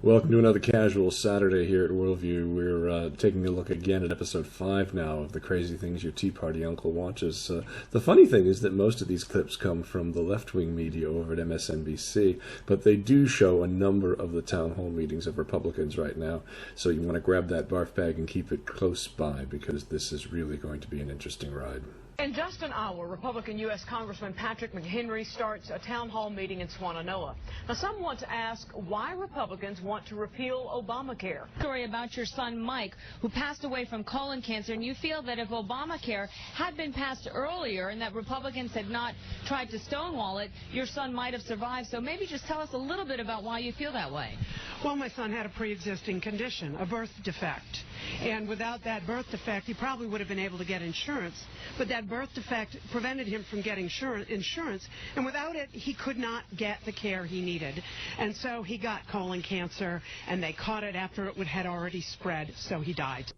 Welcome to another casual Saturday here at Worldview. We're taking a look again at episode 5 now of the Crazy Things Your Tea Party Uncle Watches. The funny thing is that most of these clips come from the left-wing media over at MSNBC, but they do show a number of the town hall meetings of Republicans right now. So you want to grab that barf bag and keep it close by, because this is really going to be an interesting ride. In just an hour, Republican U.S. Congressman Patrick McHenry starts a town hall meeting in Swannanoa. Now, some want to ask why Republicans want to repeal Obamacare. Story about your son Mike, who passed away from colon cancer, and you feel that if Obamacare had been passed earlier and that Republicans had not tried to stonewall it, your son might have survived. So maybe just tell us a little bit about why you feel that way. Well, my son had a pre-existing condition, a birth defect. And without that birth defect, he probably would have been able to get insurance. But that birth defect prevented him from getting insurance. And without it, he could not get the care he needed. And so he got colon cancer, and they caught it after it had already spread, so he died.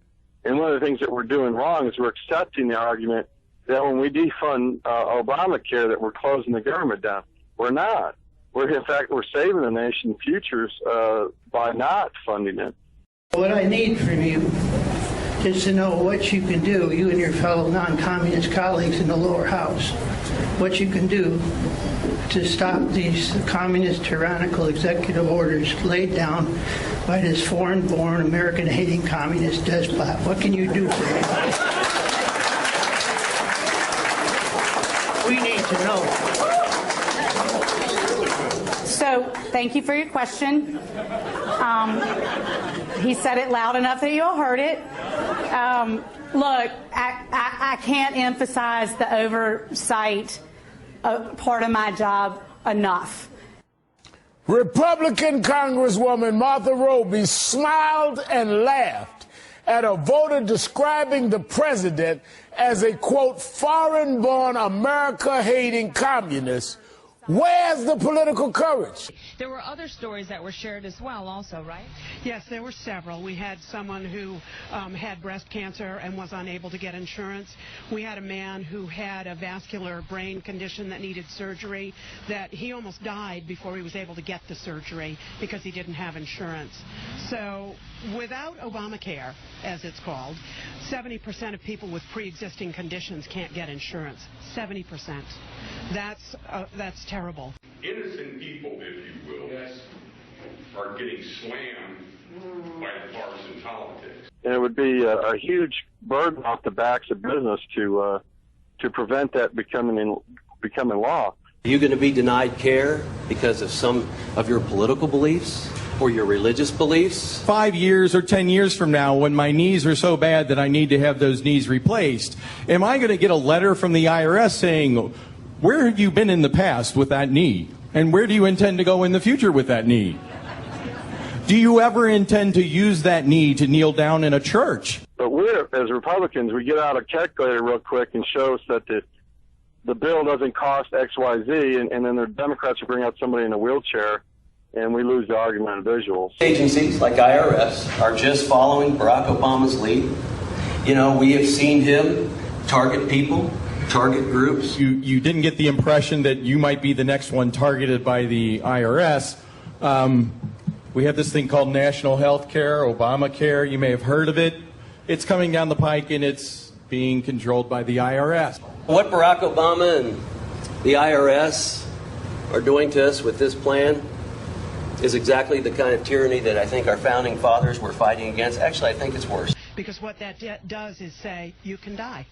And one of the things that we're doing wrong is we're accepting the argument that when we defund Obamacare that we're closing the government down. We're not. In fact, we're saving the nation's futures by not funding it. What I need from you is to know what you can do, you and your fellow non-communist colleagues in the lower house, what you can do to stop these communist tyrannical executive orders laid down by this foreign-born, American-hating communist despot. What can you do for me? We need to know. So, thank you for your question. He said it loud enough that you all heard it. Look, I can't emphasize the oversight part of my job enough. Republican Congresswoman Martha Roby smiled and laughed at a voter describing the president as a, quote, foreign-born, America-hating communist. Where's the political courage? There were other stories that were shared as well also, right? Yes, there were several. We had someone who had breast cancer and was unable to get insurance. We had a man who had a vascular brain condition that needed surgery, that he almost died before he was able to get the surgery because he didn't have insurance. So without Obamacare, as it's called, 70% of people with pre-existing conditions can't get insurance. 70%. That's terrible. Innocent people, if you will, are getting slammed by the partisan politics. And it would be a huge burden off the backs of business to prevent that becoming law. Are you going to be denied care because of some of your political beliefs or your religious beliefs? 5 years or 10 years from now, when my knees are so bad that I need to have those knees replaced, am I going to get a letter from the IRS saying, where have you been in the past with that knee? And where do you intend to go in the future with that knee? Do you ever intend to use that knee to kneel down in a church? But we're, as Republicans, we get out a calculator real quick and show us that the bill doesn't cost X, Y, Z, and then the Democrats will bring out somebody in a wheelchair, and we lose the argument on visuals. Agencies like IRS are just following Barack Obama's lead. You know, we have seen him target people, target groups. You didn't get the impression that you might be the next one targeted by the IRS. We have this thing called national health care, Obamacare. You may have heard of it. It's coming down the pike, and it's being controlled by the IRS. What Barack Obama and the IRS are doing to us with this plan is exactly the kind of tyranny that I think our founding fathers were fighting against. Actually, I think it's worse. Because what that does is say, you can die.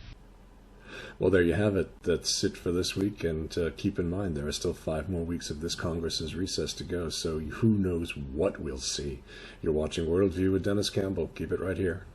Well, there you have it. That's it for this week, and keep in mind there are still 5 more weeks of this Congress's recess to go, so who knows what we'll see. You're watching Worldview with Dennis Campbell. Keep it right here.